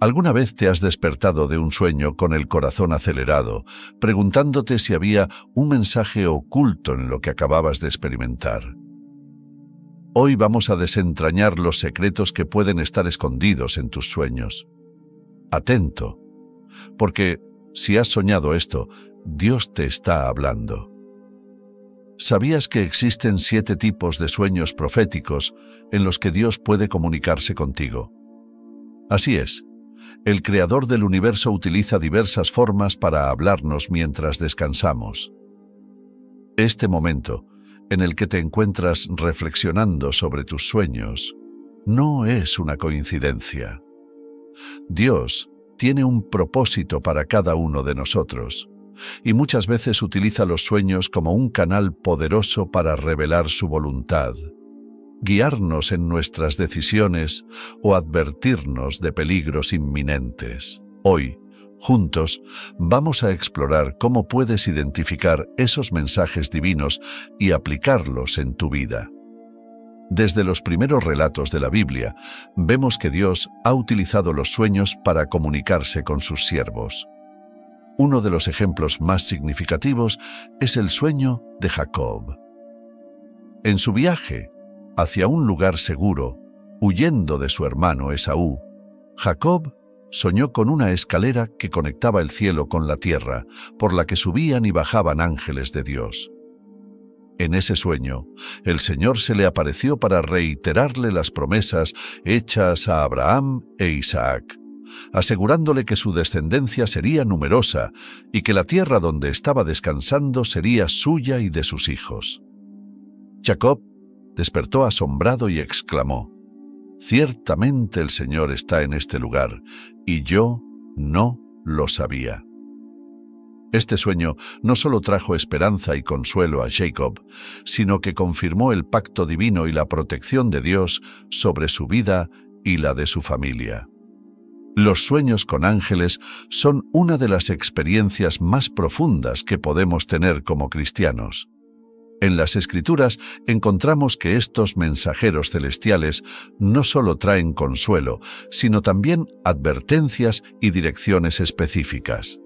¿Alguna vez te has despertado de un sueño con el corazón acelerado, preguntándote si había un mensaje oculto en lo que acababas de experimentar? Hoy vamos a desentrañar los secretos que pueden estar escondidos en tus sueños. Atento, porque si has soñado esto, Dios te está hablando. ¿Sabías que existen 7 tipos de sueños proféticos en los que Dios puede comunicarse contigo? Así es. El Creador del universo utiliza diversas formas para hablarnos mientras descansamos. Este momento, en el que te encuentras reflexionando sobre tus sueños, no es una coincidencia. Dios tiene un propósito para cada uno de nosotros, y muchas veces utiliza los sueños como un canal poderoso para revelar su voluntad, guiarnos en nuestras decisiones o advertirnos de peligros inminentes. Hoy, juntos, vamos a explorar cómo puedes identificar esos mensajes divinos y aplicarlos en tu vida. Desde los primeros relatos de la Biblia, vemos que Dios ha utilizado los sueños para comunicarse con sus siervos. Uno de los ejemplos más significativos es el sueño de Jacob. En su viaje hacia un lugar seguro, huyendo de su hermano Esaú, Jacob soñó con una escalera que conectaba el cielo con la tierra, por la que subían y bajaban ángeles de Dios. En ese sueño, el Señor se le apareció para reiterarle las promesas hechas a Abraham e Isaac, asegurándole que su descendencia sería numerosa y que la tierra donde estaba descansando sería suya y de sus hijos. Jacob despertó asombrado y exclamó: «Ciertamente el Señor está en este lugar, y yo no lo sabía». Este sueño no solo trajo esperanza y consuelo a Jacob, sino que confirmó el pacto divino y la protección de Dios sobre su vida y la de su familia. Los sueños con ángeles son una de las experiencias más profundas que podemos tener como cristianos. En las Escrituras encontramos que estos mensajeros celestiales no solo traen consuelo, sino también advertencias y direcciones específicas.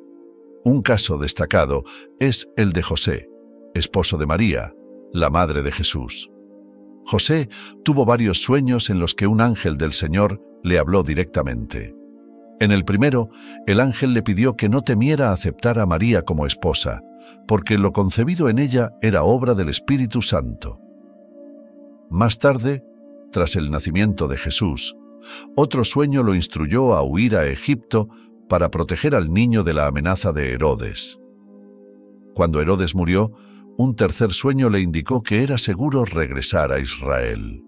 Un caso destacado es el de José, esposo de María, la madre de Jesús. José tuvo varios sueños en los que un ángel del Señor le habló directamente. En el primero, el ángel le pidió que no temiera aceptar a María como esposa, porque lo concebido en ella era obra del Espíritu Santo. Más tarde, tras el nacimiento de Jesús, otro sueño lo instruyó a huir a Egipto para proteger al niño de la amenaza de Herodes. Cuando Herodes murió, un tercer sueño le indicó que era seguro regresar a Israel.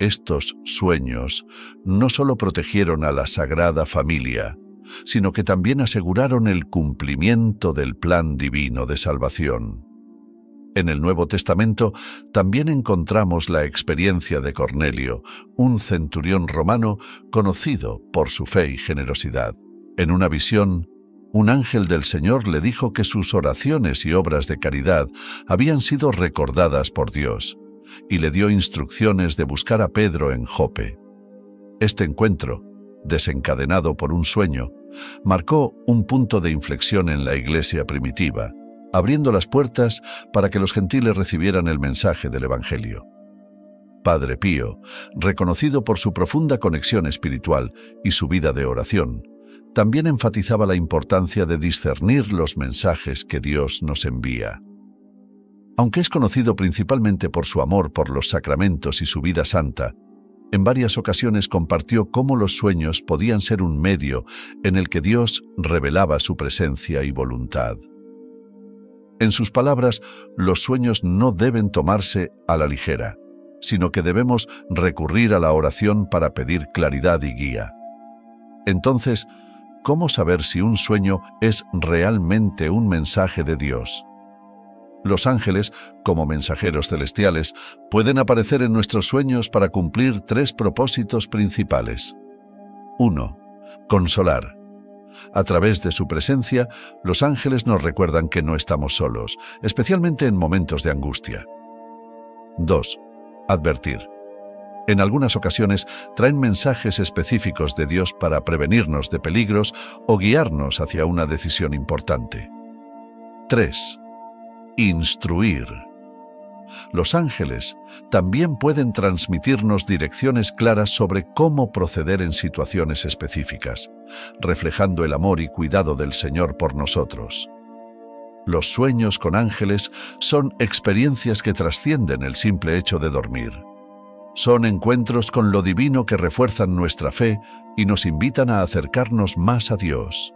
Estos sueños no solo protegieron a la Sagrada Familia, sino que también aseguraron el cumplimiento del plan divino de salvación. En el Nuevo Testamento también encontramos la experiencia de Cornelio, un centurión romano conocido por su fe y generosidad. En una visión, un ángel del Señor le dijo que sus oraciones y obras de caridad habían sido recordadas por Dios, y le dio instrucciones de buscar a Pedro en Jope. Este encuentro, desencadenado por un sueño, marcó un punto de inflexión en la iglesia primitiva, abriendo las puertas para que los gentiles recibieran el mensaje del Evangelio. Padre Pío, reconocido por su profunda conexión espiritual y su vida de oración, también enfatizaba la importancia de discernir los mensajes que Dios nos envía. Aunque es conocido principalmente por su amor por los sacramentos y su vida santa, en varias ocasiones compartió cómo los sueños podían ser un medio en el que Dios revelaba su presencia y voluntad. En sus palabras, los sueños no deben tomarse a la ligera, sino que debemos recurrir a la oración para pedir claridad y guía. Entonces, ¿cómo saber si un sueño es realmente un mensaje de Dios? Los ángeles, como mensajeros celestiales, pueden aparecer en nuestros sueños para cumplir 3 propósitos principales. 1. Consolar. A través de su presencia, los ángeles nos recuerdan que no estamos solos, especialmente en momentos de angustia. 2. Advertir. En algunas ocasiones traen mensajes específicos de Dios para prevenirnos de peligros o guiarnos hacia una decisión importante. 3. Instruir. Los ángeles también pueden transmitirnos direcciones claras sobre cómo proceder en situaciones específicas, reflejando el amor y cuidado del Señor por nosotros. Los sueños con ángeles son experiencias que trascienden el simple hecho de dormir. Son encuentros con lo divino que refuerzan nuestra fe y nos invitan a acercarnos más a Dios.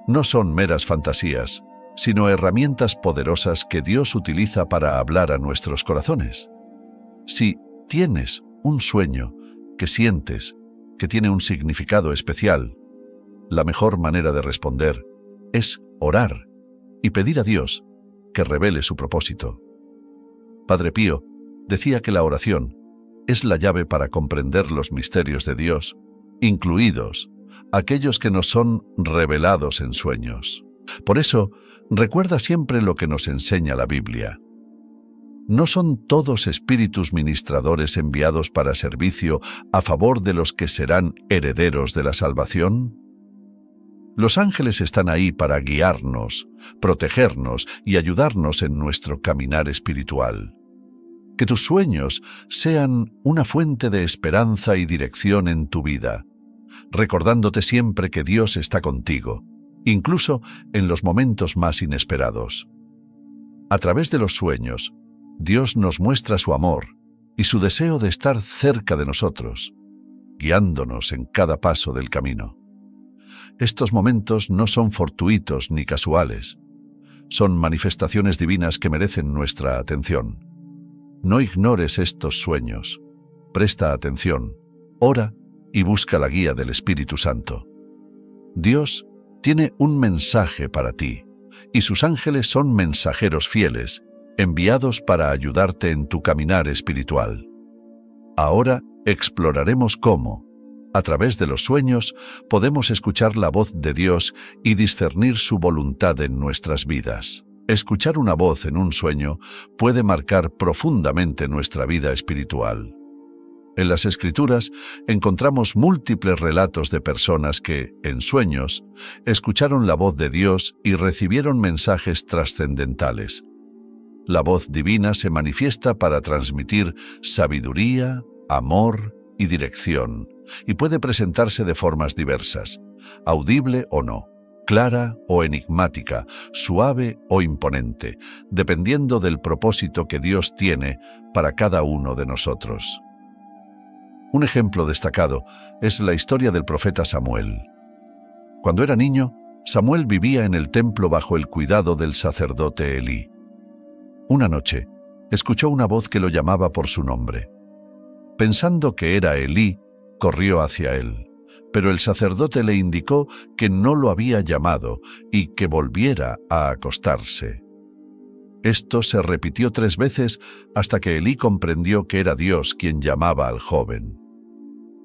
No son meras fantasías, sino herramientas poderosas que Dios utiliza para hablar a nuestros corazones. Si tienes un sueño que sientes que tiene un significado especial, la mejor manera de responder es orar y pedir a Dios que revele su propósito. Padre Pío decía que la oración es la llave para comprender los misterios de Dios, incluidos aquellos que nos son revelados en sueños. Por eso, recuerda siempre lo que nos enseña la Biblia. ¿No son todos espíritus ministradores enviados para servicio a favor de los que serán herederos de la salvación? Los ángeles están ahí para guiarnos, protegernos y ayudarnos en nuestro caminar espiritual. Que tus sueños sean una fuente de esperanza y dirección en tu vida, recordándote siempre que Dios está contigo, incluso en los momentos más inesperados. A través de los sueños, Dios nos muestra su amor y su deseo de estar cerca de nosotros, guiándonos en cada paso del camino. Estos momentos no son fortuitos ni casuales, son manifestaciones divinas que merecen nuestra atención. No ignores estos sueños, presta atención, ora y busca la guía del Espíritu Santo. Dios tiene un mensaje para ti, y sus ángeles son mensajeros fieles, enviados para ayudarte en tu caminar espiritual. Ahora exploraremos cómo, a través de los sueños, podemos escuchar la voz de Dios y discernir su voluntad en nuestras vidas. Escuchar una voz en un sueño puede marcar profundamente nuestra vida espiritual. En las Escrituras encontramos múltiples relatos de personas que, en sueños, escucharon la voz de Dios y recibieron mensajes trascendentales. La voz divina se manifiesta para transmitir sabiduría, amor y dirección, y puede presentarse de formas diversas, audible o no, clara o enigmática, suave o imponente, dependiendo del propósito que Dios tiene para cada uno de nosotros. Un ejemplo destacado es la historia del profeta Samuel. Cuando era niño, Samuel vivía en el templo bajo el cuidado del sacerdote Elí. Una noche, escuchó una voz que lo llamaba por su nombre. Pensando que era Elí, corrió hacia él, pero el sacerdote le indicó que no lo había llamado y que volviera a acostarse. Esto se repitió 3 veces hasta que Elí comprendió que era Dios quien llamaba al joven.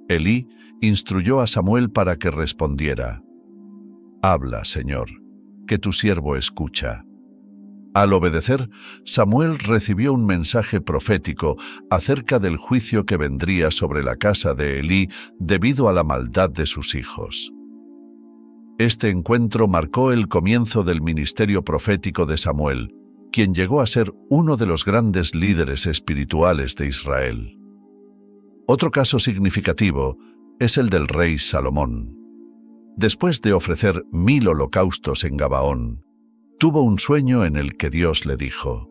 Elí instruyó a Samuel para que respondiera: «Habla, Señor, que tu siervo escucha». Al obedecer, Samuel recibió un mensaje profético acerca del juicio que vendría sobre la casa de Elí debido a la maldad de sus hijos. Este encuentro marcó el comienzo del ministerio profético de Samuel, quien llegó a ser uno de los grandes líderes espirituales de Israel. Otro caso significativo es el del rey Salomón. Después de ofrecer 1000 holocaustos en Gabaón, tuvo un sueño en el que Dios le dijo: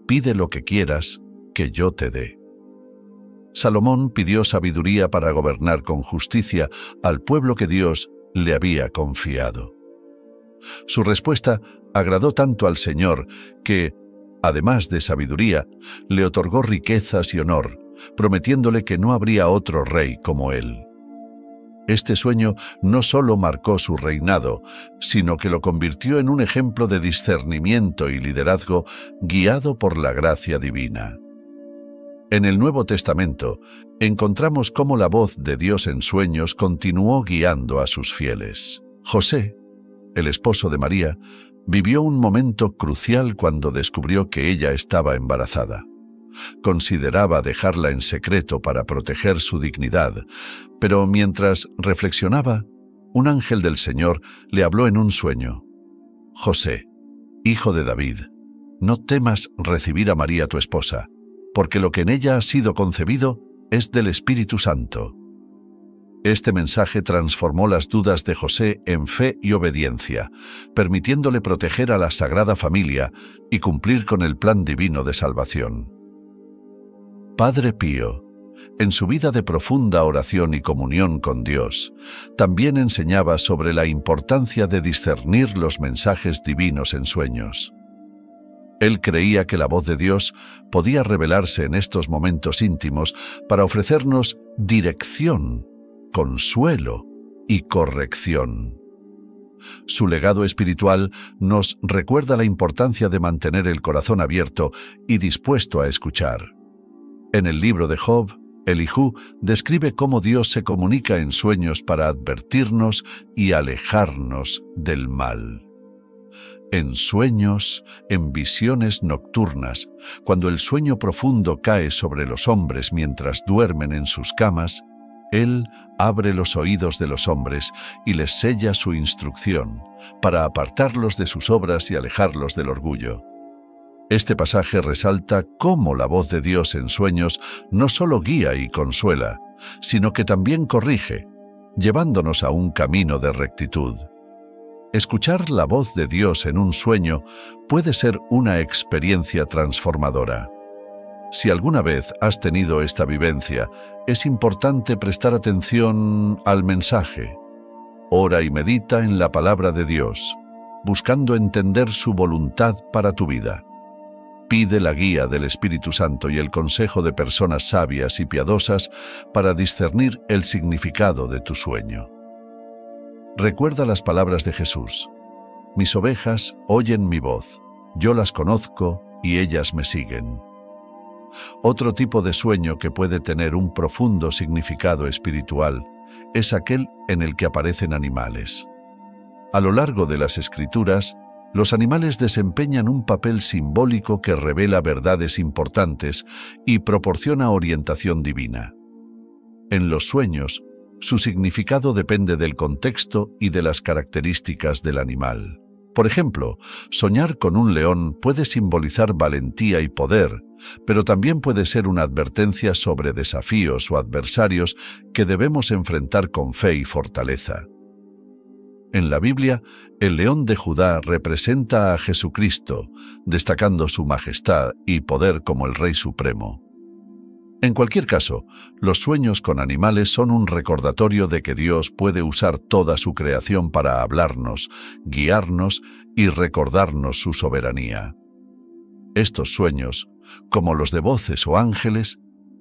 «Pide lo que quieras, que yo te dé». Salomón pidió sabiduría para gobernar con justicia al pueblo que Dios le había confiado. Su respuesta agradó tanto al Señor que, además de sabiduría, le otorgó riquezas y honor, prometiéndole que no habría otro rey como él. Este sueño no solo marcó su reinado, sino que lo convirtió en un ejemplo de discernimiento y liderazgo guiado por la gracia divina. En el Nuevo Testamento encontramos cómo la voz de Dios en sueños continuó guiando a sus fieles. José, el esposo de María, vivió un momento crucial cuando descubrió que ella estaba embarazada. Consideraba dejarla en secreto para proteger su dignidad, pero mientras reflexionaba, un ángel del Señor le habló en un sueño. «José, hijo de David, no temas recibir a María tu esposa, porque lo que en ella ha sido concebido es del Espíritu Santo». Este mensaje transformó las dudas de José en fe y obediencia, permitiéndole proteger a la Sagrada Familia y cumplir con el plan divino de salvación. Padre Pío, en su vida de profunda oración y comunión con Dios, también enseñaba sobre la importancia de discernir los mensajes divinos en sueños. Él creía que la voz de Dios podía revelarse en estos momentos íntimos para ofrecernos dirección, consuelo y corrección. Su legado espiritual nos recuerda la importancia de mantener el corazón abierto y dispuesto a escuchar. En el libro de Job, Elijú describe cómo Dios se comunica en sueños para advertirnos y alejarnos del mal. En sueños, en visiones nocturnas, cuando el sueño profundo cae sobre los hombres mientras duermen en sus camas, Él abre los oídos de los hombres y les sella su instrucción, para apartarlos de sus obras y alejarlos del orgullo. Este pasaje resalta cómo la voz de Dios en sueños no solo guía y consuela, sino que también corrige, llevándonos a un camino de rectitud. Escuchar la voz de Dios en un sueño puede ser una experiencia transformadora. Si alguna vez has tenido esta vivencia, es importante prestar atención al mensaje. Ora y medita en la palabra de Dios, buscando entender su voluntad para tu vida. Pide la guía del Espíritu Santo y el consejo de personas sabias y piadosas para discernir el significado de tu sueño. Recuerda las palabras de Jesús: «Mis ovejas oyen mi voz, yo las conozco y ellas me siguen». Otro tipo de sueño que puede tener un profundo significado espiritual es aquel en el que aparecen animales. A lo largo de las Escrituras, los animales desempeñan un papel simbólico que revela verdades importantes y proporciona orientación divina. En los sueños, su significado depende del contexto y de las características del animal. Por ejemplo, soñar con un león puede simbolizar valentía y poder, pero también puede ser una advertencia sobre desafíos o adversarios que debemos enfrentar con fe y fortaleza. En la Biblia, el león de Judá representa a Jesucristo, destacando su majestad y poder como el Rey Supremo. En cualquier caso, los sueños con animales son un recordatorio de que Dios puede usar toda su creación para hablarnos, guiarnos y recordarnos su soberanía. Estos sueños, como los de voces o ángeles,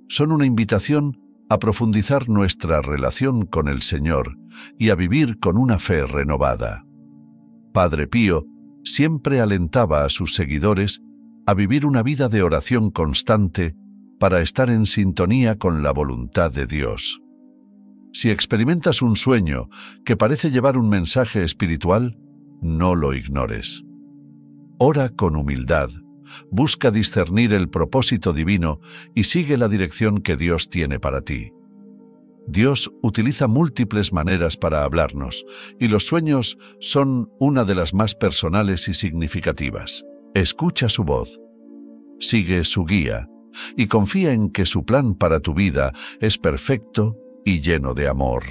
son una invitación a profundizar nuestra relación con el Señor y a vivir con una fe renovada. Padre Pío siempre alentaba a sus seguidores a vivir una vida de oración constante para estar en sintonía con la voluntad de Dios. Si experimentas un sueño que parece llevar un mensaje espiritual, no lo ignores. Ora con humildad, busca discernir el propósito divino y sigue la dirección que Dios tiene para ti. Dios utiliza múltiples maneras para hablarnos, y los sueños son una de las más personales y significativas. Escucha su voz, sigue su guía, y confía en que su plan para tu vida es perfecto y lleno de amor.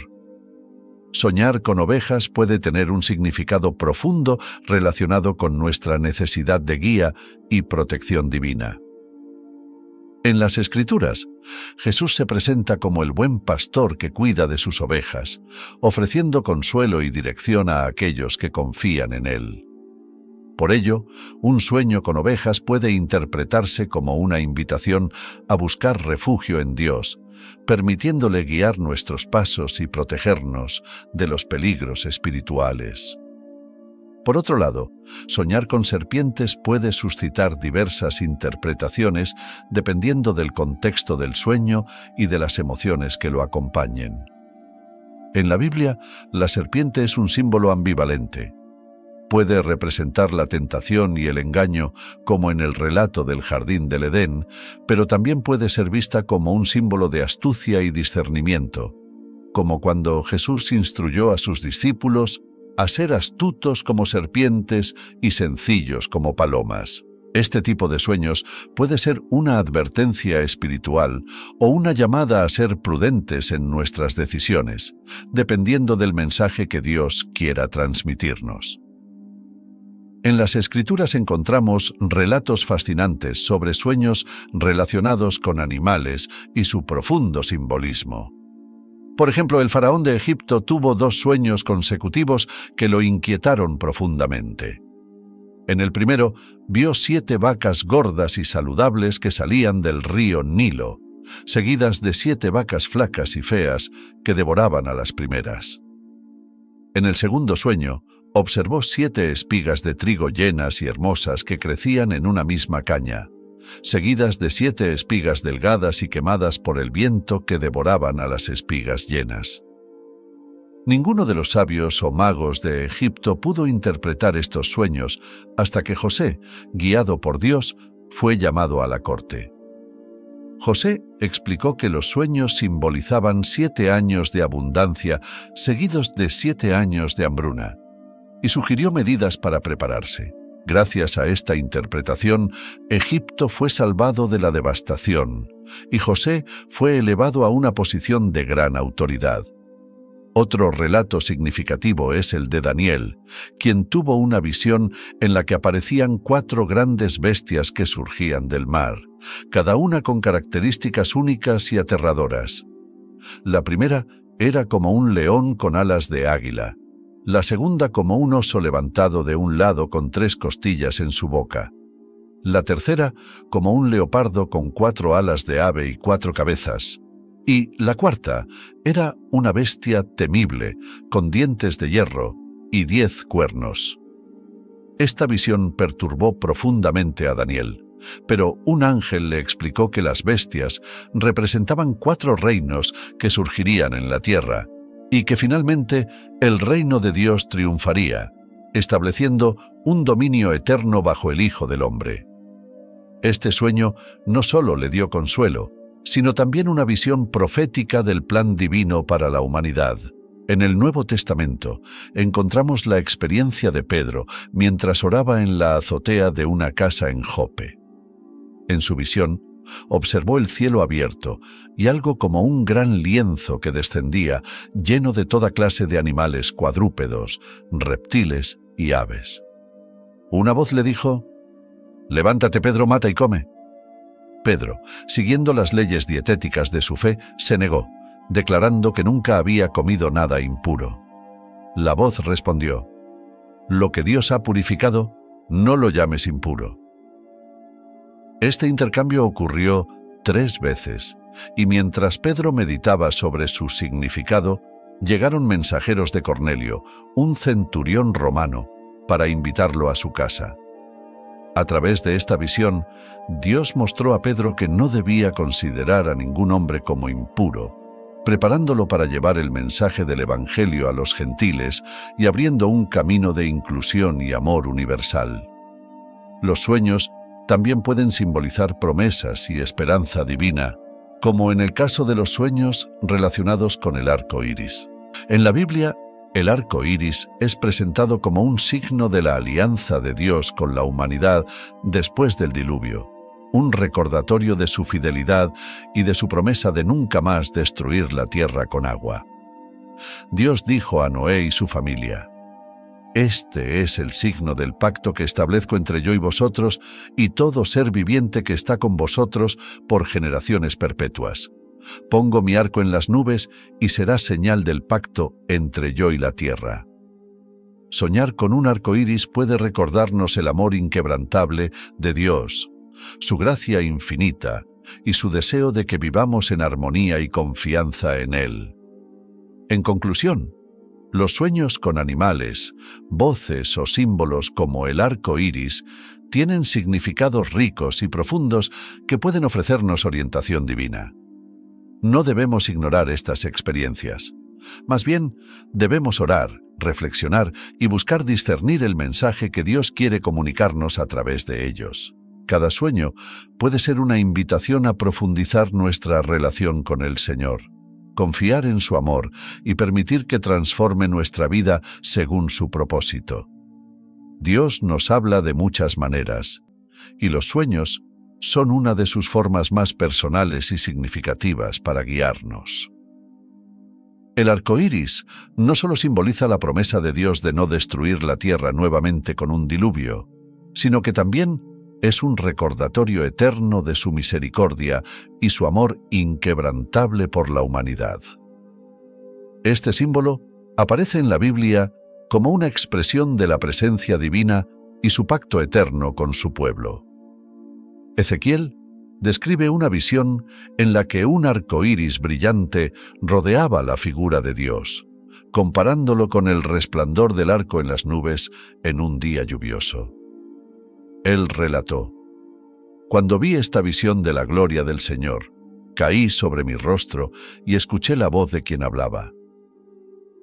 Soñar con ovejas puede tener un significado profundo relacionado con nuestra necesidad de guía y protección divina. En las Escrituras, Jesús se presenta como el buen pastor que cuida de sus ovejas, ofreciendo consuelo y dirección a aquellos que confían en Él. Por ello, un sueño con ovejas puede interpretarse como una invitación a buscar refugio en Dios, permitiéndole guiar nuestros pasos y protegernos de los peligros espirituales. Por otro lado, soñar con serpientes puede suscitar diversas interpretaciones dependiendo del contexto del sueño y de las emociones que lo acompañen. En la Biblia, la serpiente es un símbolo ambivalente. Puede representar la tentación y el engaño, como en el relato del jardín del Edén, pero también puede ser vista como un símbolo de astucia y discernimiento, como cuando Jesús instruyó a sus discípulos a ser astutos como serpientes y sencillos como palomas. Este tipo de sueños puede ser una advertencia espiritual o una llamada a ser prudentes en nuestras decisiones, dependiendo del mensaje que Dios quiera transmitirnos. En las Escrituras encontramos relatos fascinantes sobre sueños relacionados con animales y su profundo simbolismo. Por ejemplo, el faraón de Egipto tuvo 2 sueños consecutivos que lo inquietaron profundamente. En el primero, vio 7 vacas gordas y saludables que salían del río Nilo, seguidas de 7 vacas flacas y feas que devoraban a las primeras. En el segundo sueño, observó 7 espigas de trigo llenas y hermosas que crecían en una misma caña, seguidas de 7 espigas delgadas y quemadas por el viento que devoraban a las espigas llenas. Ninguno de los sabios o magos de Egipto pudo interpretar estos sueños hasta que José, guiado por Dios, fue llamado a la corte. José explicó que los sueños simbolizaban 7 años de abundancia seguidos de 7 años de hambruna, y sugirió medidas para prepararse. Gracias a esta interpretación, Egipto fue salvado de la devastación, y José fue elevado a una posición de gran autoridad. Otro relato significativo es el de Daniel, quien tuvo una visión en la que aparecían 4 grandes bestias que surgían del mar, cada una con características únicas y aterradoras. La primera era como un león con alas de águila, la segunda como un oso levantado de un lado con 3 costillas en su boca, la tercera como un leopardo con 4 alas de ave y 4 cabezas, y la cuarta era una bestia temible, con dientes de hierro y 10 cuernos. Esta visión perturbó profundamente a Daniel, pero un ángel le explicó que las bestias representaban 4 reinos que surgirían en la tierra, y que finalmente el reino de Dios triunfaría, estableciendo un dominio eterno bajo el Hijo del Hombre. Este sueño no solo le dio consuelo, sino también una visión profética del plan divino para la humanidad. En el Nuevo Testamento encontramos la experiencia de Pedro mientras oraba en la azotea de una casa en Jope. En su visión, observó el cielo abierto y algo como un gran lienzo que descendía, lleno de toda clase de animales cuadrúpedos, reptiles y aves. Una voz le dijo: «Levántate, Pedro, mata y come». Pedro, siguiendo las leyes dietéticas de su fe, se negó, declarando que nunca había comido nada impuro. La voz respondió: «Lo que Dios ha purificado, no lo llames impuro». Este intercambio ocurrió 3 veces, y mientras Pedro meditaba sobre su significado, llegaron mensajeros de Cornelio, un centurión romano, para invitarlo a su casa. A través de esta visión, Dios mostró a Pedro que no debía considerar a ningún hombre como impuro, preparándolo para llevar el mensaje del Evangelio a los gentiles y abriendo un camino de inclusión y amor universal. Los sueños también pueden simbolizar promesas y esperanza divina, como en el caso de los sueños relacionados con el arco iris. En la Biblia, el arco iris es presentado como un signo de la alianza de Dios con la humanidad después del diluvio, un recordatorio de su fidelidad y de su promesa de nunca más destruir la tierra con agua. Dios dijo a Noé y su familia: «Este es el signo del pacto que establezco entre yo y vosotros y todo ser viviente que está con vosotros por generaciones perpetuas. Pongo mi arco en las nubes y será señal del pacto entre yo y la tierra». Soñar con un arco iris puede recordarnos el amor inquebrantable de Dios, su gracia infinita y su deseo de que vivamos en armonía y confianza en Él. En conclusión, los sueños con animales, voces o símbolos como el arco iris tienen significados ricos y profundos que pueden ofrecernos orientación divina. No debemos ignorar estas experiencias. Más bien, debemos orar reflexionar y buscar discernir el mensaje que Dios quiere comunicarnos a través de ellos. Cada sueño puede ser una invitación a profundizar nuestra relación con el Señor, confiar en su amor y permitir que transforme nuestra vida según su propósito. Dios nos habla de muchas maneras, y los sueños son una de sus formas más personales y significativas para guiarnos. El arco iris no solo simboliza la promesa de Dios de no destruir la tierra nuevamente con un diluvio, sino que también es un recordatorio eterno de su misericordia y su amor inquebrantable por la humanidad. Este símbolo aparece en la Biblia como una expresión de la presencia divina y su pacto eterno con su pueblo. Ezequiel describe una visión en la que un arco iris brillante rodeaba la figura de Dios, comparándolo con el resplandor del arco en las nubes en un día lluvioso. Él relató: «Cuando vi esta visión de la gloria del Señor, caí sobre mi rostro y escuché la voz de quien hablaba».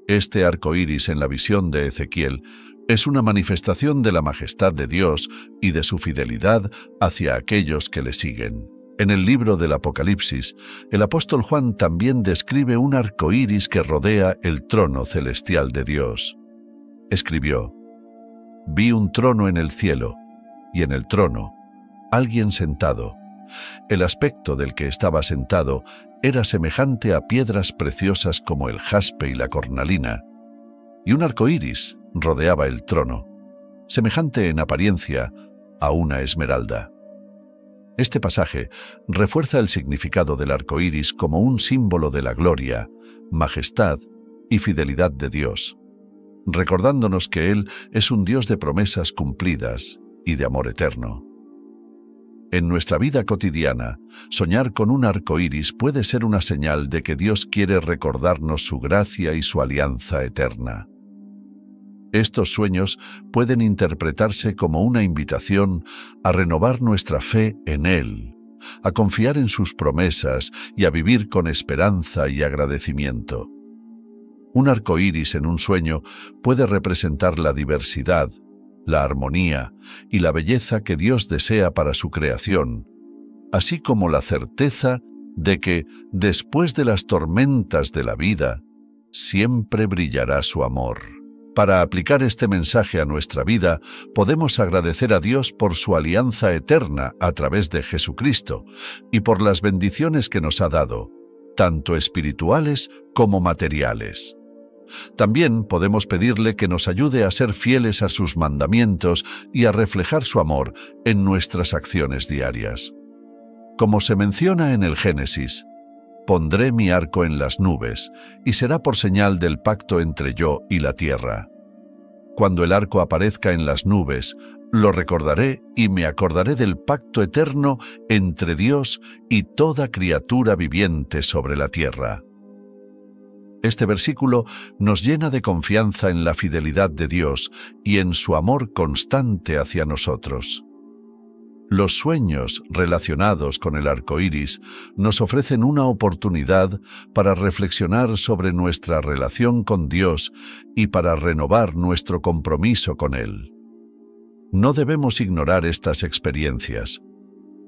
Este arco iris en la visión de Ezequiel es una manifestación de la majestad de Dios y de su fidelidad hacia aquellos que le siguen. En el libro del Apocalipsis, el apóstol Juan también describe un arco iris que rodea el trono celestial de Dios. Escribió: «Vi un trono en el cielo, y en el trono, alguien sentado. El aspecto del que estaba sentado era semejante a piedras preciosas como el jaspe y la cornalina, y un arco iris rodeaba el trono, semejante en apariencia a una esmeralda». Este pasaje refuerza el significado del arco iris como un símbolo de la gloria, majestad y fidelidad de Dios, recordándonos que Él es un Dios de promesas cumplidas y de amor eterno. En nuestra vida cotidiana, soñar con un arco iris puede ser una señal de que Dios quiere recordarnos su gracia y su alianza eterna. Estos sueños pueden interpretarse como una invitación a renovar nuestra fe en Él, a confiar en sus promesas y a vivir con esperanza y agradecimiento. Un arco iris en un sueño puede representar la diversidad, la armonía y la belleza que Dios desea para su creación, así como la certeza de que, después de las tormentas de la vida, siempre brillará su amor. Para aplicar este mensaje a nuestra vida, podemos agradecer a Dios por su alianza eterna a través de Jesucristo y por las bendiciones que nos ha dado, tanto espirituales como materiales. También podemos pedirle que nos ayude a ser fieles a sus mandamientos y a reflejar su amor en nuestras acciones diarias. Como se menciona en el Génesis, «Pondré mi arco en las nubes, y será por señal del pacto entre yo y la tierra. Cuando el arco aparezca en las nubes, lo recordaré y me acordaré del pacto eterno entre Dios y toda criatura viviente sobre la tierra». Este versículo nos llena de confianza en la fidelidad de Dios y en su amor constante hacia nosotros. Los sueños relacionados con el arco iris nos ofrecen una oportunidad para reflexionar sobre nuestra relación con Dios y para renovar nuestro compromiso con Él. No debemos ignorar estas experiencias.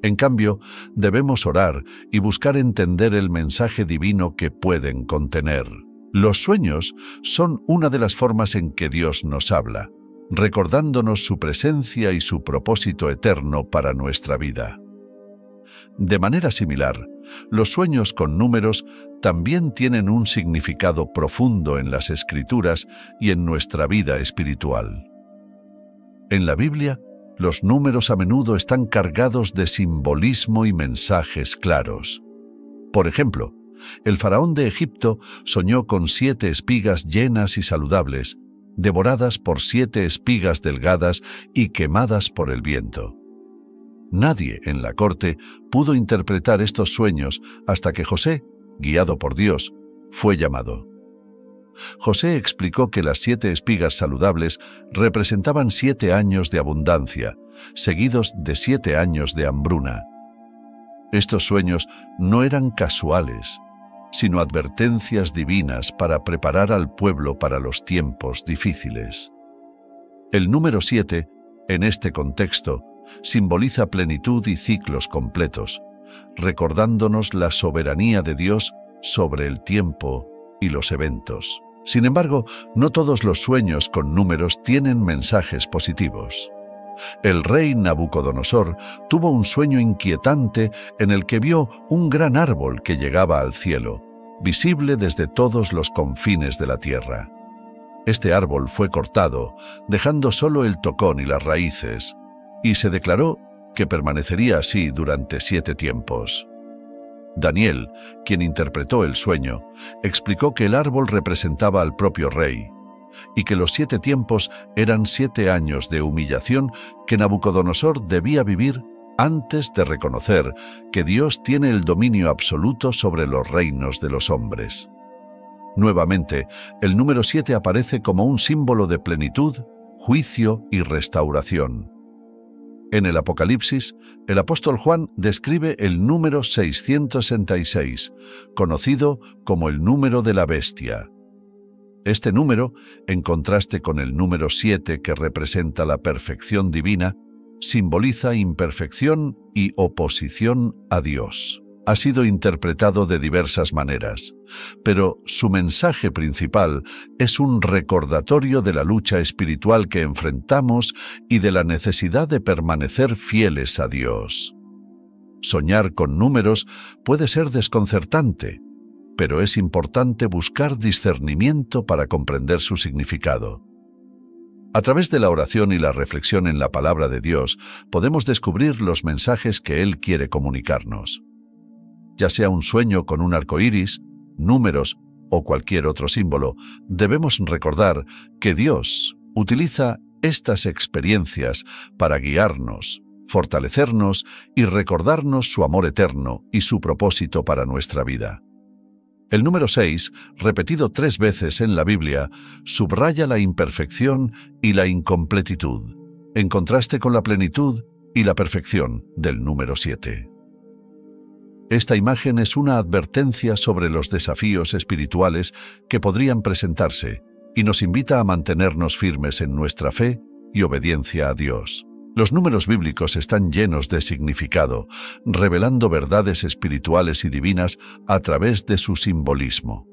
En cambio, debemos orar y buscar entender el mensaje divino que pueden contener. Los sueños son una de las formas en que Dios nos habla, recordándonos su presencia y su propósito eterno para nuestra vida. De manera similar, los sueños con números también tienen un significado profundo en las Escrituras y en nuestra vida espiritual. En la Biblia, los números a menudo están cargados de simbolismo y mensajes claros. Por ejemplo, el faraón de Egipto soñó con 7 espigas llenas y saludables, devoradas por 7 espigas delgadas y quemadas por el viento. Nadie en la corte pudo interpretar estos sueños hasta que José, guiado por Dios, fue llamado. José explicó que las 7 espigas saludables representaban 7 años de abundancia, seguidos de 7 años de hambruna. Estos sueños no eran casuales, sino advertencias divinas para preparar al pueblo para los tiempos difíciles. El número 7, en este contexto, simboliza plenitud y ciclos completos, recordándonos la soberanía de Dios sobre el tiempo y los eventos. Sin embargo, no todos los sueños con números tienen mensajes positivos. El rey Nabucodonosor tuvo un sueño inquietante en el que vio un gran árbol que llegaba al cielo, visible desde todos los confines de la tierra. Este árbol fue cortado, dejando solo el tocón y las raíces, y se declaró que permanecería así durante 7 tiempos. Daniel, quien interpretó el sueño, explicó que el árbol representaba al propio rey, y que los 7 tiempos eran 7 años de humillación que Nabucodonosor debía vivir antes de reconocer que Dios tiene el dominio absoluto sobre los reinos de los hombres. Nuevamente, el número 7 aparece como un símbolo de plenitud, juicio y restauración. En el Apocalipsis, el apóstol Juan describe el número 666, conocido como el número de la bestia. Este número, en contraste con el número 7 que representa la perfección divina, simboliza imperfección y oposición a Dios. Ha sido interpretado de diversas maneras, pero su mensaje principal es un recordatorio de la lucha espiritual que enfrentamos y de la necesidad de permanecer fieles a Dios. Soñar con números puede ser desconcertante, pero es importante buscar discernimiento para comprender su significado. A través de la oración y la reflexión en la palabra de Dios, podemos descubrir los mensajes que Él quiere comunicarnos. Ya sea un sueño con un arco iris, números o cualquier otro símbolo, debemos recordar que Dios utiliza estas experiencias para guiarnos, fortalecernos y recordarnos su amor eterno y su propósito para nuestra vida. El número 6, repetido 3 veces en la Biblia, subraya la imperfección y la incompletitud, en contraste con la plenitud y la perfección del número 7. Esta imagen es una advertencia sobre los desafíos espirituales que podrían presentarse y nos invita a mantenernos firmes en nuestra fe y obediencia a Dios. Los números bíblicos están llenos de significado, revelando verdades espirituales y divinas a través de su simbolismo.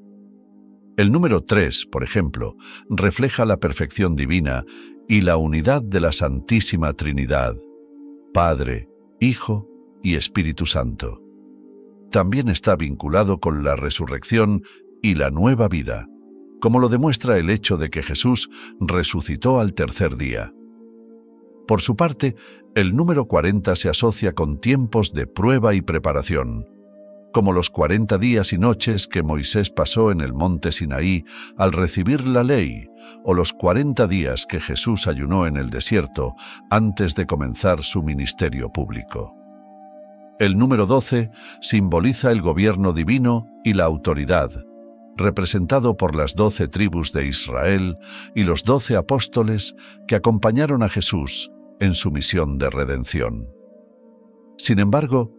El número 3, por ejemplo, refleja la perfección divina y la unidad de la Santísima Trinidad, Padre, Hijo y Espíritu Santo. También está vinculado con la resurrección y la nueva vida, como lo demuestra el hecho de que Jesús resucitó al tercer día. Por su parte, el número 40 se asocia con tiempos de prueba y preparación, como los 40 días y noches que Moisés pasó en el monte Sinaí al recibir la ley, o los 40 días que Jesús ayunó en el desierto antes de comenzar su ministerio público. El número 12 simboliza el gobierno divino y la autoridad, representado por las 12 tribus de Israel y los 12 apóstoles que acompañaron a Jesús en su misión de redención. Sin embargo,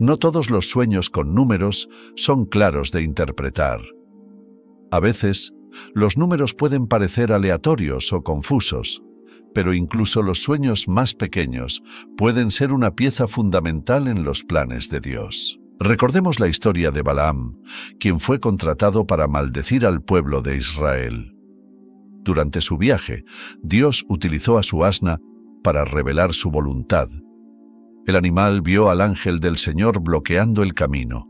no todos los sueños con números son claros de interpretar. A veces, los números pueden parecer aleatorios o confusos, pero incluso los sueños más pequeños pueden ser una pieza fundamental en los planes de Dios. Recordemos la historia de Balaam, quien fue contratado para maldecir al pueblo de Israel. Durante su viaje, Dios utilizó a su asna para revelar su voluntad. El animal vio al ángel del Señor bloqueando el camino,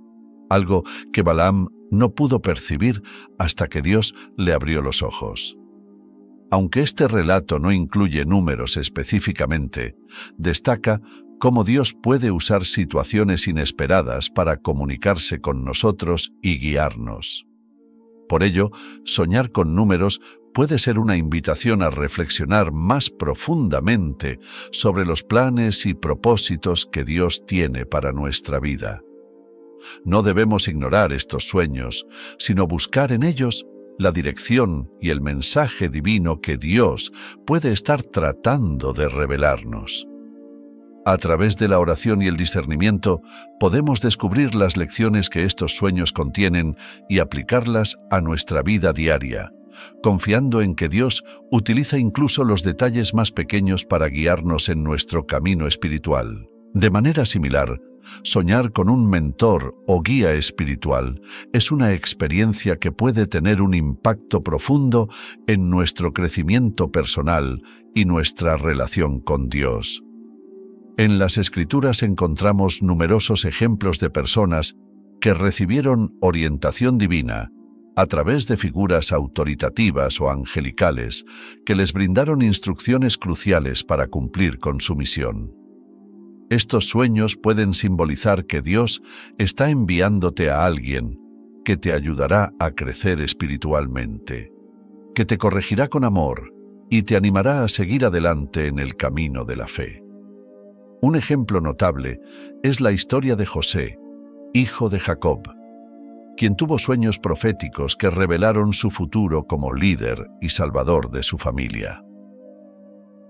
algo que Balaam no pudo percibir hasta que Dios le abrió los ojos. Aunque este relato no incluye números específicamente, destaca cómo Dios puede usar situaciones inesperadas para comunicarse con nosotros y guiarnos. Por ello, soñar con números puede ser una invitación a reflexionar más profundamente sobre los planes y propósitos que Dios tiene para nuestra vida. No debemos ignorar estos sueños, sino buscar en ellos la dirección y el mensaje divino que Dios puede estar tratando de revelarnos. A través de la oración y el discernimiento, podemos descubrir las lecciones que estos sueños contienen y aplicarlas a nuestra vida diaria, confiando en que Dios utiliza incluso los detalles más pequeños para guiarnos en nuestro camino espiritual. De manera similar, soñar con un mentor o guía espiritual es una experiencia que puede tener un impacto profundo en nuestro crecimiento personal y nuestra relación con Dios. En las Escrituras encontramos numerosos ejemplos de personas que recibieron orientación divina a través de figuras autoritativas o angelicales que les brindaron instrucciones cruciales para cumplir con su misión. Estos sueños pueden simbolizar que Dios está enviándote a alguien que te ayudará a crecer espiritualmente, que te corregirá con amor y te animará a seguir adelante en el camino de la fe. Un ejemplo notable es la historia de José, hijo de Jacob, quien tuvo sueños proféticos que revelaron su futuro como líder y salvador de su familia.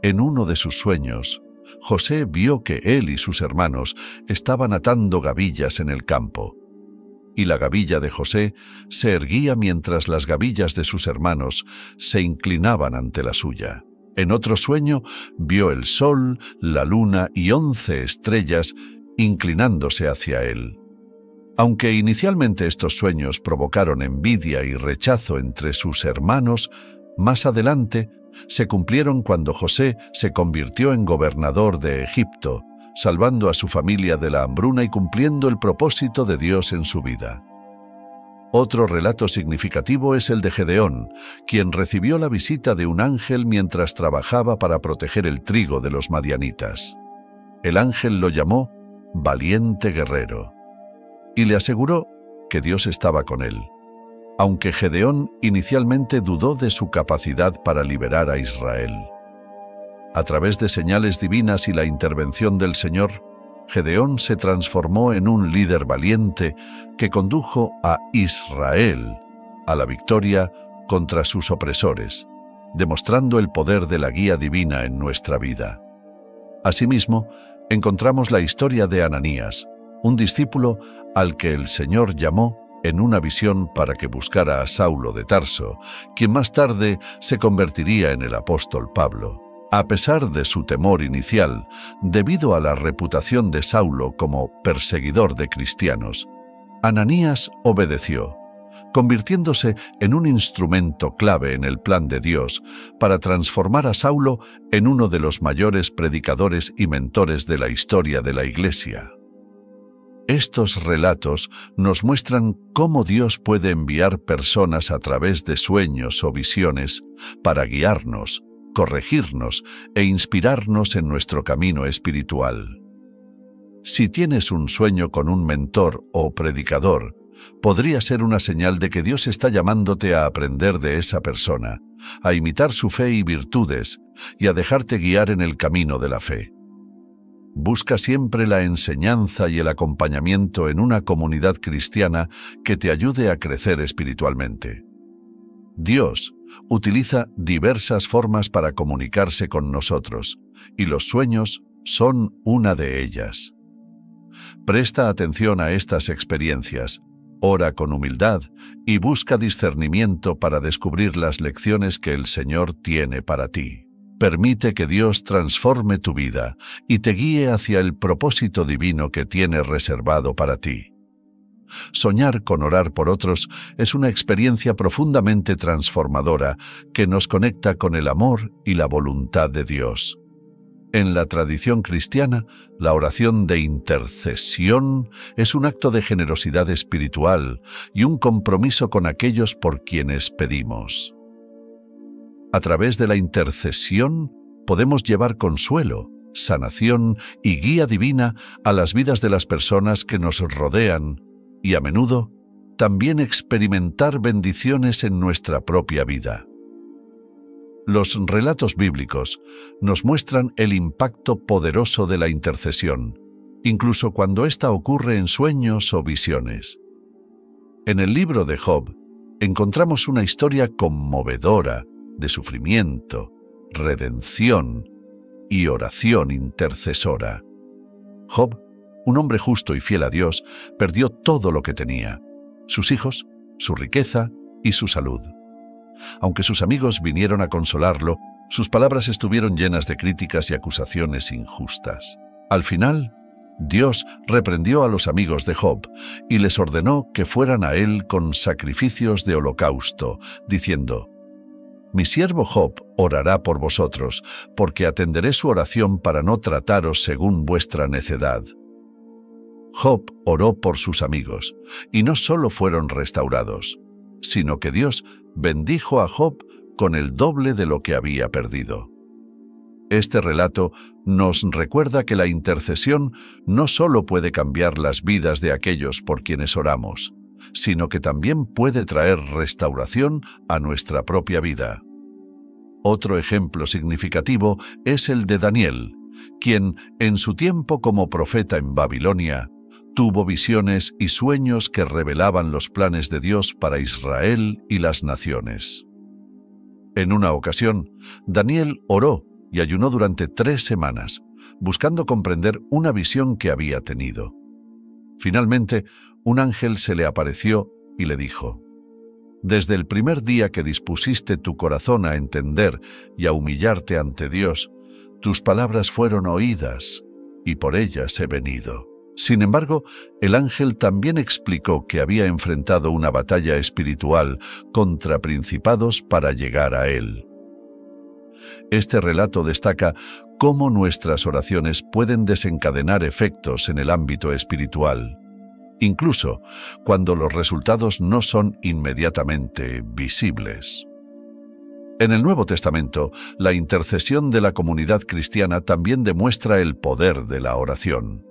En uno de sus sueños, José vio que él y sus hermanos estaban atando gavillas en el campo, y la gavilla de José se erguía mientras las gavillas de sus hermanos se inclinaban ante la suya. En otro sueño vio el sol, la luna y 11 estrellas inclinándose hacia él. Aunque inicialmente estos sueños provocaron envidia y rechazo entre sus hermanos, más adelante se cumplieron cuando José se convirtió en gobernador de Egipto, salvando a su familia de la hambruna y cumpliendo el propósito de Dios en su vida. Otro relato significativo es el de Gedeón, quien recibió la visita de un ángel mientras trabajaba para proteger el trigo de los madianitas. El ángel lo llamó valiente guerrero y le aseguró que Dios estaba con él, aunque Gedeón inicialmente dudó de su capacidad para liberar a Israel. A través de señales divinas y la intervención del Señor, Gedeón se transformó en un líder valiente que condujo a Israel a la victoria contra sus opresores, demostrando el poder de la guía divina en nuestra vida. Asimismo, encontramos la historia de Ananías, un discípulo al que el Señor llamó en una visión para que buscara a Saulo de Tarso, quien más tarde se convertiría en el apóstol Pablo. A pesar de su temor inicial, debido a la reputación de Saulo como perseguidor de cristianos, Ananías obedeció, convirtiéndose en un instrumento clave en el plan de Dios para transformar a Saulo en uno de los mayores predicadores y mentores de la historia de la Iglesia. Estos relatos nos muestran cómo Dios puede enviar personas a través de sueños o visiones para guiarnos, corregirnos e inspirarnos en nuestro camino espiritual. Si tienes un sueño con un mentor o predicador, podría ser una señal de que Dios está llamándote a aprender de esa persona, a imitar su fe y virtudes y a dejarte guiar en el camino de la fe. Busca siempre la enseñanza y el acompañamiento en una comunidad cristiana que te ayude a crecer espiritualmente. Dios utiliza diversas formas para comunicarse con nosotros, y los sueños son una de ellas. Presta atención a estas experiencias, ora con humildad y busca discernimiento para descubrir las lecciones que el Señor tiene para ti. Permite que Dios transforme tu vida y te guíe hacia el propósito divino que tiene reservado para ti. Soñar con orar por otros es una experiencia profundamente transformadora que nos conecta con el amor y la voluntad de Dios. En la tradición cristiana, la oración de intercesión es un acto de generosidad espiritual y un compromiso con aquellos por quienes pedimos. A través de la intercesión podemos llevar consuelo, sanación y guía divina a las vidas de las personas que nos rodean y a menudo también experimentar bendiciones en nuestra propia vida. Los relatos bíblicos nos muestran el impacto poderoso de la intercesión, incluso cuando ésta ocurre en sueños o visiones. En el libro de Job encontramos una historia conmovedora de sufrimiento, redención y oración intercesora. Job, un hombre justo y fiel a Dios, perdió todo lo que tenía: sus hijos, su riqueza y su salud. Aunque sus amigos vinieron a consolarlo, sus palabras estuvieron llenas de críticas y acusaciones injustas. Al final, Dios reprendió a los amigos de Job y les ordenó que fueran a él con sacrificios de holocausto, diciendo: «Mi siervo Job orará por vosotros, porque atenderé su oración para no trataros según vuestra necedad». Job oró por sus amigos, y no solo fueron restaurados, sino que Dios bendijo a Job con el doble de lo que había perdido. Este relato nos recuerda que la intercesión no solo puede cambiar las vidas de aquellos por quienes oramos, sino que también puede traer restauración a nuestra propia vida. Otro ejemplo significativo es el de Daniel, quien, en su tiempo como profeta en Babilonia, tuvo visiones y sueños que revelaban los planes de Dios para Israel y las naciones. En una ocasión, Daniel oró y ayunó durante 3 semanas, buscando comprender una visión que había tenido. Finalmente, un ángel se le apareció y le dijo: «Desde el primer día que dispusiste tu corazón a entender y a humillarte ante Dios, tus palabras fueron oídas, y por ellas he venido». Sin embargo, el ángel también explicó que había enfrentado una batalla espiritual contra principados para llegar a él. Este relato destaca cómo nuestras oraciones pueden desencadenar efectos en el ámbito espiritual, incluso cuando los resultados no son inmediatamente visibles. En el Nuevo Testamento, la intercesión de la comunidad cristiana también demuestra el poder de la oración.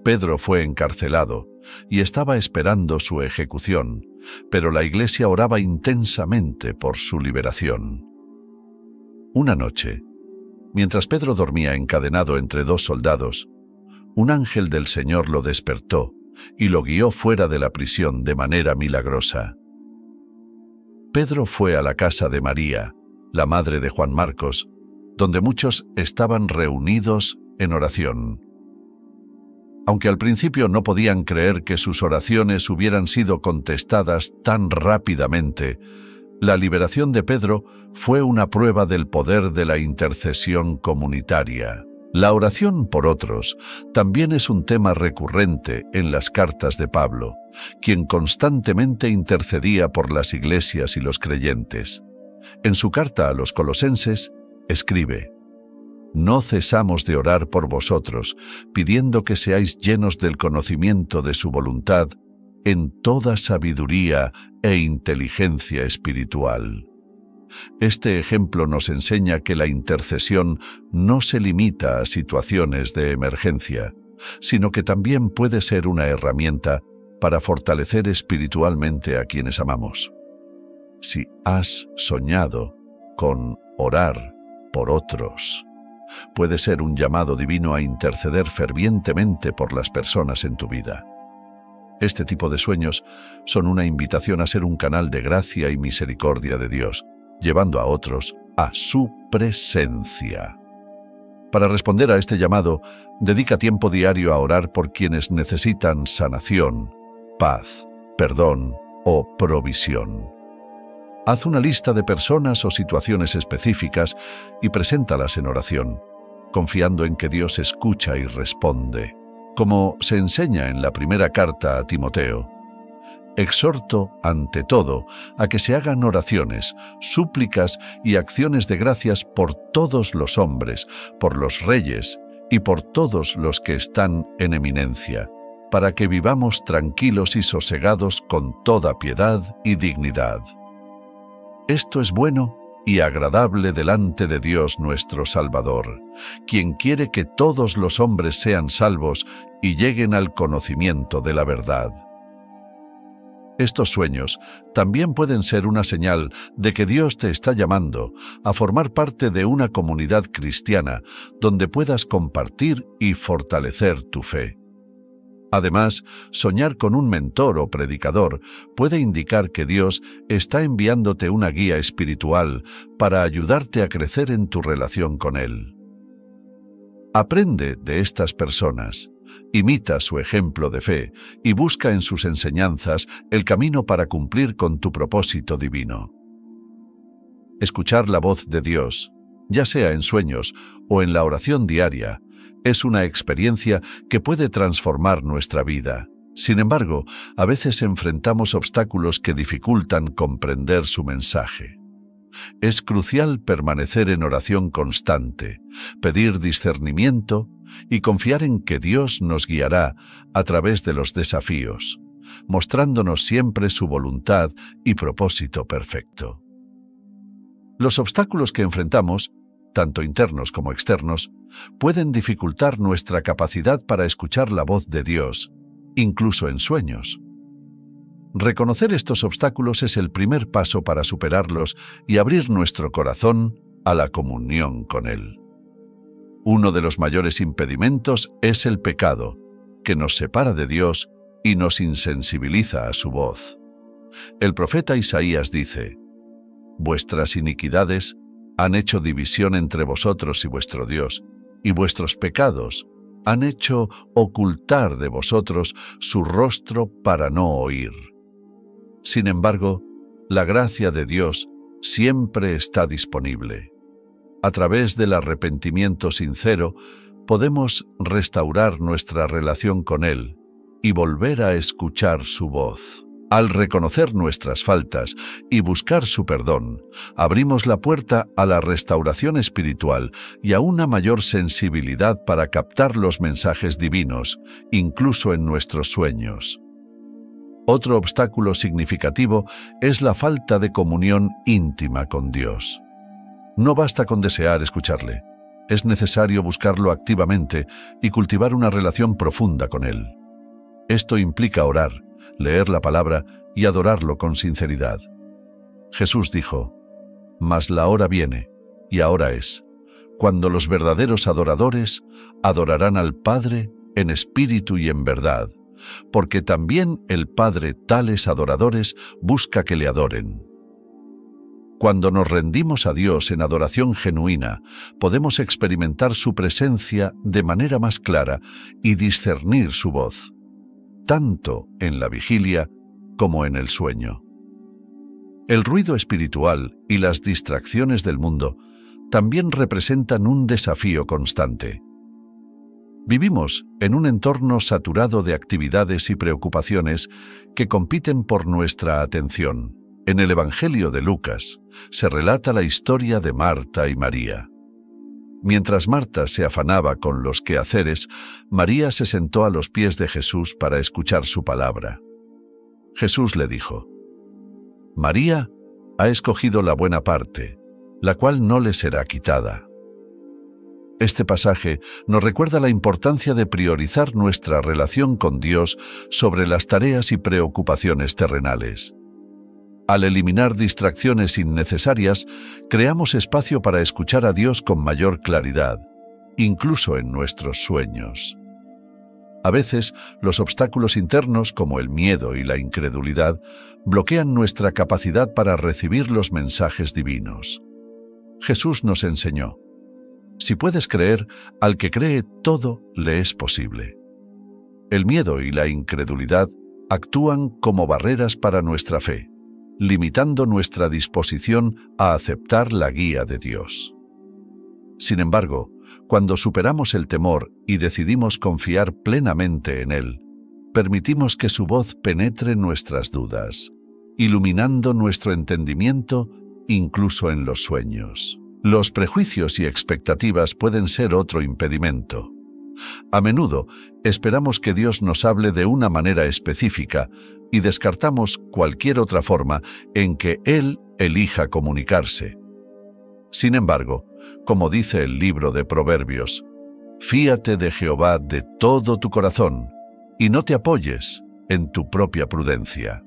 Pedro fue encarcelado y estaba esperando su ejecución, pero la Iglesia oraba intensamente por su liberación. Una noche, mientras Pedro dormía encadenado entre 2 soldados, un ángel del Señor lo despertó y lo guió fuera de la prisión de manera milagrosa. Pedro fue a la casa de María, la madre de Juan Marcos, donde muchos estaban reunidos en oración. Aunque al principio no podían creer que sus oraciones hubieran sido contestadas tan rápidamente, la liberación de Pedro fue una prueba del poder de la intercesión comunitaria. La oración por otros también es un tema recurrente en las cartas de Pablo, quien constantemente intercedía por las iglesias y los creyentes. En su carta a los Colosenses, escribe: «No cesamos de orar por vosotros, pidiendo que seáis llenos del conocimiento de su voluntad, en toda sabiduría e inteligencia espiritual». Este ejemplo nos enseña que la intercesión no se limita a situaciones de emergencia, sino que también puede ser una herramienta para fortalecer espiritualmente a quienes amamos. Si has soñado con orar por otros, puede ser un llamado divino a interceder fervientemente por las personas en tu vida. Este tipo de sueños son una invitación a ser un canal de gracia y misericordia de Dios, llevando a otros a su presencia. Para responder a este llamado, dedica tiempo diario a orar por quienes necesitan sanación, paz, perdón o provisión. Haz una lista de personas o situaciones específicas y preséntalas en oración, confiando en que Dios escucha y responde. Como se enseña en la primera carta a Timoteo, exhorto, ante todo, a que se hagan oraciones, súplicas y acciones de gracias por todos los hombres, por los reyes y por todos los que están en eminencia, para que vivamos tranquilos y sosegados con toda piedad y dignidad. Esto es bueno y agradable delante de Dios nuestro Salvador, quien quiere que todos los hombres sean salvos y lleguen al conocimiento de la verdad. Estos sueños también pueden ser una señal de que Dios te está llamando a formar parte de una comunidad cristiana donde puedas compartir y fortalecer tu fe. Además, soñar con un mentor o predicador puede indicar que Dios está enviándote una guía espiritual para ayudarte a crecer en tu relación con Él. Aprende de estas personas, imita su ejemplo de fe y busca en sus enseñanzas el camino para cumplir con tu propósito divino. Escuchar la voz de Dios, ya sea en sueños o en la oración diaria, es una experiencia que puede transformar nuestra vida. Sin embargo, a veces enfrentamos obstáculos que dificultan comprender su mensaje. Es crucial permanecer en oración constante, pedir discernimiento y confiar en que Dios nos guiará a través de los desafíos, mostrándonos siempre su voluntad y propósito perfecto. Los obstáculos que enfrentamos, tanto internos como externos, pueden dificultar nuestra capacidad para escuchar la voz de Dios, incluso en sueños. Reconocer estos obstáculos es el primer paso para superarlos y abrir nuestro corazón a la comunión con Él. Uno de los mayores impedimentos es el pecado, que nos separa de Dios y nos insensibiliza a su voz. El profeta Isaías dice: «Vuestras iniquidades han hecho división entre vosotros y vuestro Dios, y vuestros pecados han hecho ocultar de vosotros su rostro para no oír». Sin embargo, la gracia de Dios siempre está disponible. A través del arrepentimiento sincero, podemos restaurar nuestra relación con Él y volver a escuchar su voz. Al reconocer nuestras faltas y buscar su perdón, abrimos la puerta a la restauración espiritual y a una mayor sensibilidad para captar los mensajes divinos, incluso en nuestros sueños. Otro obstáculo significativo es la falta de comunión íntima con Dios. No basta con desear escucharle, es necesario buscarlo activamente y cultivar una relación profunda con Él. Esto implica orar, leer la palabra y adorarlo con sinceridad. Jesús dijo: «Mas la hora viene, y ahora es, cuando los verdaderos adoradores adorarán al Padre en espíritu y en verdad, porque también el Padre tales adoradores busca que le adoren». Cuando nos rendimos a Dios en adoración genuina, podemos experimentar su presencia de manera más clara y discernir su voz, tanto en la vigilia como en el sueño. El ruido espiritual y las distracciones del mundo también representan un desafío constante. Vivimos en un entorno saturado de actividades y preocupaciones que compiten por nuestra atención. En el Evangelio de Lucas se relata la historia de Marta y María. Mientras Marta se afanaba con los quehaceres, María se sentó a los pies de Jesús para escuchar su palabra. Jesús le dijo: «María ha escogido la buena parte, la cual no le será quitada». Este pasaje nos recuerda la importancia de priorizar nuestra relación con Dios sobre las tareas y preocupaciones terrenales. Al eliminar distracciones innecesarias, creamos espacio para escuchar a Dios con mayor claridad, incluso en nuestros sueños. A veces, los obstáculos internos, como el miedo y la incredulidad, bloquean nuestra capacidad para recibir los mensajes divinos. Jesús nos enseñó: «Si puedes creer, al que cree todo le es posible». El miedo y la incredulidad actúan como barreras para nuestra fe, limitando nuestra disposición a aceptar la guía de Dios. Sin embargo, cuando superamos el temor y decidimos confiar plenamente en Él, permitimos que su voz penetre nuestras dudas, iluminando nuestro entendimiento incluso en los sueños. Los prejuicios y expectativas pueden ser otro impedimento. A menudo esperamos que Dios nos hable de una manera específica y descartamos cualquier otra forma en que Él elija comunicarse. Sin embargo, como dice el libro de Proverbios, «Fíate de Jehová de todo tu corazón y no te apoyes en tu propia prudencia».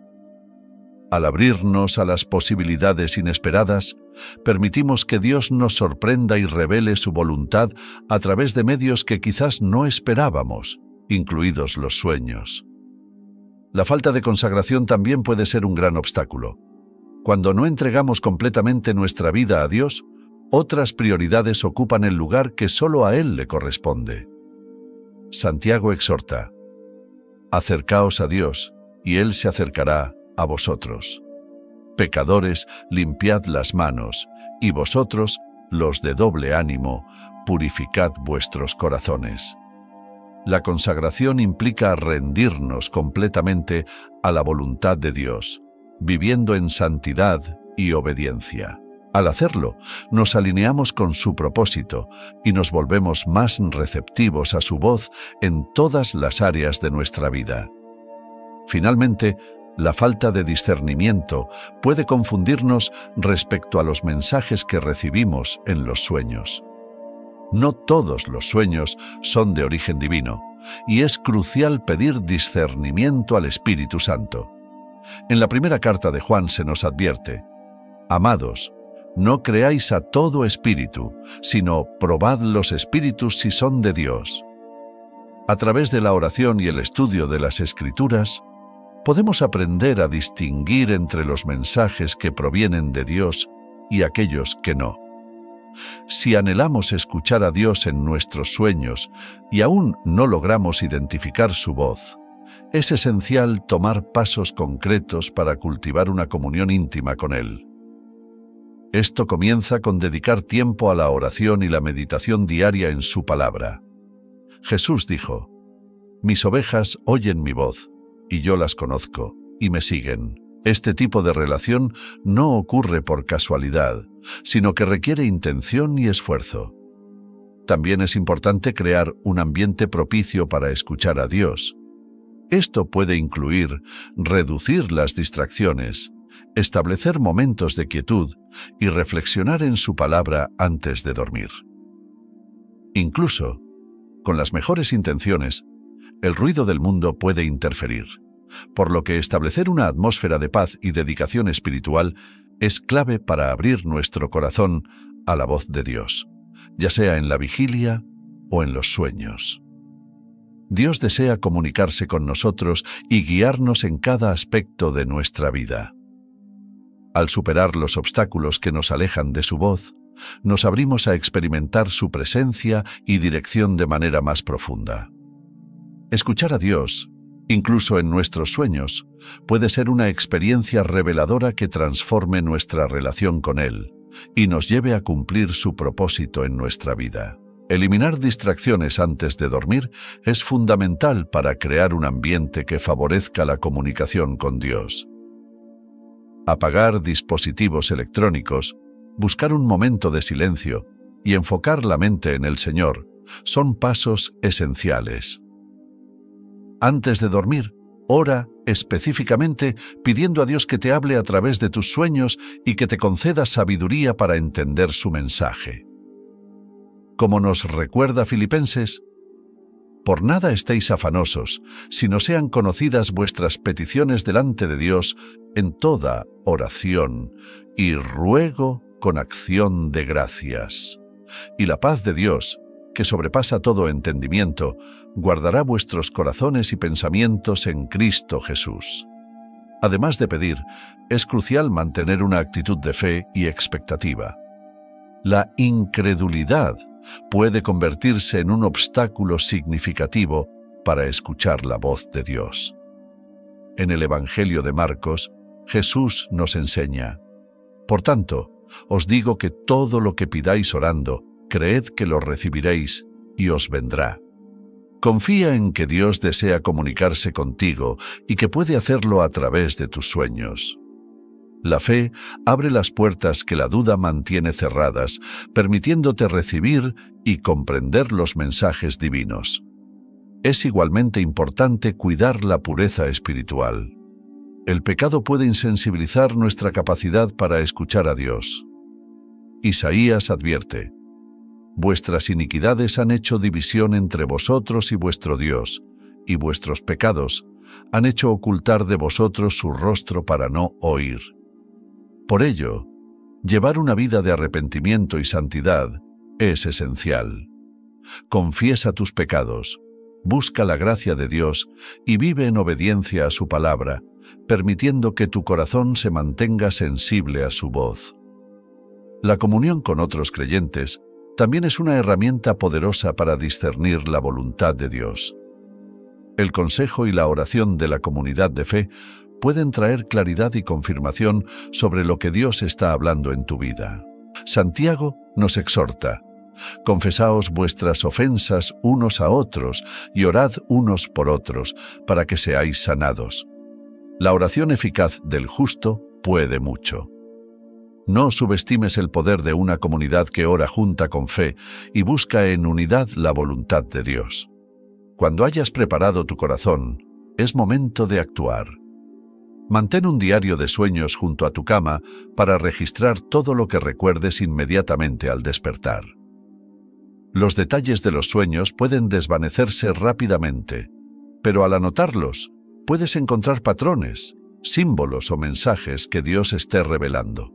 Al abrirnos a las posibilidades inesperadas, permitimos que Dios nos sorprenda y revele su voluntad a través de medios que quizás no esperábamos, incluidos los sueños. La falta de consagración también puede ser un gran obstáculo. Cuando no entregamos completamente nuestra vida a Dios, otras prioridades ocupan el lugar que solo a Él le corresponde. Santiago exhorta: acercaos a Dios, y Él se acercará a vosotros. Pecadores, limpiad las manos, y vosotros, los de doble ánimo, purificad vuestros corazones. La consagración implica rendirnos completamente a la voluntad de Dios, viviendo en santidad y obediencia. Al hacerlo, nos alineamos con su propósito y nos volvemos más receptivos a su voz en todas las áreas de nuestra vida. Finalmente, la falta de discernimiento puede confundirnos respecto a los mensajes que recibimos en los sueños. No todos los sueños son de origen divino, y es crucial pedir discernimiento al Espíritu Santo. En la primera carta de Juan se nos advierte: amados, no creáis a todo espíritu, sino probad los espíritus si son de Dios. A través de la oración y el estudio de las Escrituras, podemos aprender a distinguir entre los mensajes que provienen de Dios y aquellos que no. Si anhelamos escuchar a Dios en nuestros sueños y aún no logramos identificar su voz, es esencial tomar pasos concretos para cultivar una comunión íntima con Él. Esto comienza con dedicar tiempo a la oración y la meditación diaria en su palabra. Jesús dijo: mis ovejas oyen mi voz, y yo las conozco, y me siguen. Este tipo de relación no ocurre por casualidad, sino que requiere intención y esfuerzo. También es importante crear un ambiente propicio para escuchar a Dios. Esto puede incluir reducir las distracciones, establecer momentos de quietud y reflexionar en su palabra antes de dormir. Incluso, con las mejores intenciones, el ruido del mundo puede interferir, por lo que establecer una atmósfera de paz y dedicación espiritual es clave para abrir nuestro corazón a la voz de Dios, ya sea en la vigilia o en los sueños. Dios desea comunicarse con nosotros y guiarnos en cada aspecto de nuestra vida. Al superar los obstáculos que nos alejan de su voz, nos abrimos a experimentar su presencia y dirección de manera más profunda. Escuchar a Dios, incluso en nuestros sueños, puede ser una experiencia reveladora que transforme nuestra relación con Él y nos lleve a cumplir su propósito en nuestra vida. Eliminar distracciones antes de dormir es fundamental para crear un ambiente que favorezca la comunicación con Dios. Apagar dispositivos electrónicos, buscar un momento de silencio y enfocar la mente en el Señor son pasos esenciales. Antes de dormir, ora específicamente pidiendo a Dios que te hable a través de tus sueños y que te conceda sabiduría para entender su mensaje. Como nos recuerda Filipenses: por nada estéis afanosos, sino sean conocidas vuestras peticiones delante de Dios en toda oración y ruego con acción de gracias. Y la paz de Dios, que sobrepasa todo entendimiento, guardará vuestros corazones y pensamientos en Cristo Jesús. Además de pedir, es crucial mantener una actitud de fe y expectativa. La incredulidad puede convertirse en un obstáculo significativo para escuchar la voz de Dios. En el Evangelio de Marcos, Jesús nos enseña: por tanto, os digo que todo lo que pidáis orando, creed que lo recibiréis y os vendrá. Confía en que Dios desea comunicarse contigo y que puede hacerlo a través de tus sueños. La fe abre las puertas que la duda mantiene cerradas, permitiéndote recibir y comprender los mensajes divinos. Es igualmente importante cuidar la pureza espiritual. El pecado puede insensibilizar nuestra capacidad para escuchar a Dios. Isaías advierte: vuestras iniquidades han hecho división entre vosotros y vuestro Dios, y vuestros pecados han hecho ocultar de vosotros su rostro para no oír. Por ello, llevar una vida de arrepentimiento y santidad es esencial. Confiesa tus pecados, busca la gracia de Dios y vive en obediencia a su palabra, permitiendo que tu corazón se mantenga sensible a su voz. La comunión con otros creyentes también es una herramienta poderosa para discernir la voluntad de Dios. El consejo y la oración de la comunidad de fe pueden traer claridad y confirmación sobre lo que Dios está hablando en tu vida. Santiago nos exhorta: confesaos vuestras ofensas unos a otros y orad unos por otros, para que seáis sanados. La oración eficaz del justo puede mucho. No subestimes el poder de una comunidad que ora junta con fe y busca en unidad la voluntad de Dios. Cuando hayas preparado tu corazón, es momento de actuar. Mantén un diario de sueños junto a tu cama para registrar todo lo que recuerdes inmediatamente al despertar. Los detalles de los sueños pueden desvanecerse rápidamente, pero al anotarlos, puedes encontrar patrones, símbolos o mensajes que Dios esté revelando.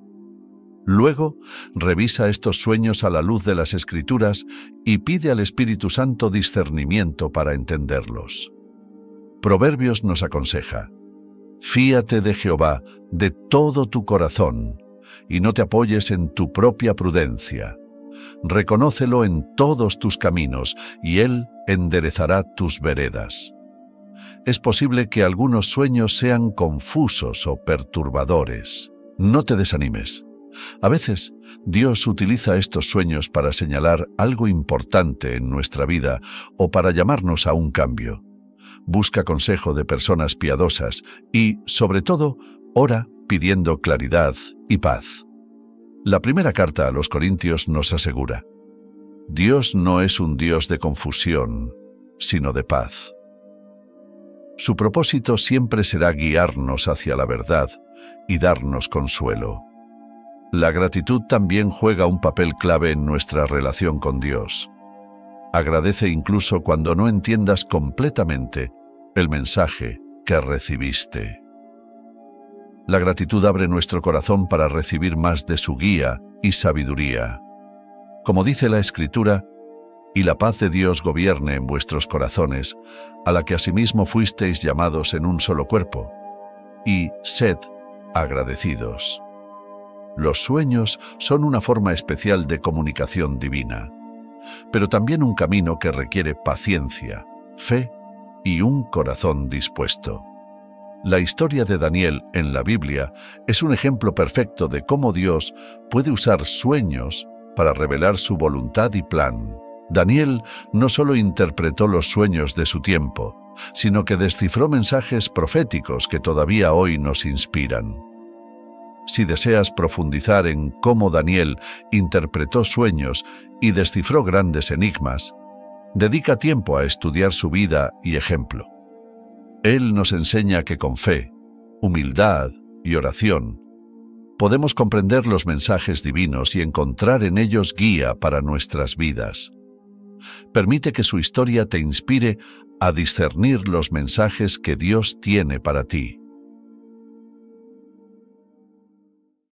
Luego, revisa estos sueños a la luz de las Escrituras y pide al Espíritu Santo discernimiento para entenderlos. Proverbios nos aconseja: fíate de Jehová de todo tu corazón y no te apoyes en tu propia prudencia. Reconócelo en todos tus caminos y Él enderezará tus veredas. Es posible que algunos sueños sean confusos o perturbadores. No te desanimes. A veces, Dios utiliza estos sueños para señalar algo importante en nuestra vida o para llamarnos a un cambio. Busca consejo de personas piadosas y, sobre todo, ora pidiendo claridad y paz. La primera carta a los Corintios nos asegura: Dios no es un Dios de confusión, sino de paz. Su propósito siempre será guiarnos hacia la verdad y darnos consuelo. La gratitud también juega un papel clave en nuestra relación con Dios. Agradece incluso cuando no entiendas completamente el mensaje que recibiste. La gratitud abre nuestro corazón para recibir más de su guía y sabiduría. Como dice la Escritura: y la paz de Dios gobierne en vuestros corazones, a la que asimismo fuisteis llamados en un solo cuerpo, y sed agradecidos. Los sueños son una forma especial de comunicación divina, pero también un camino que requiere paciencia, fe y un corazón dispuesto. La historia de Daniel en la Biblia es un ejemplo perfecto de cómo Dios puede usar sueños para revelar su voluntad y plan. Daniel no solo interpretó los sueños de su tiempo, sino que descifró mensajes proféticos que todavía hoy nos inspiran. Si deseas profundizar en cómo Daniel interpretó sueños y descifró grandes enigmas, dedica tiempo a estudiar su vida y ejemplo. Él nos enseña que con fe, humildad y oración podemos comprender los mensajes divinos y encontrar en ellos guía para nuestras vidas. Permite que su historia te inspire a discernir los mensajes que Dios tiene para ti.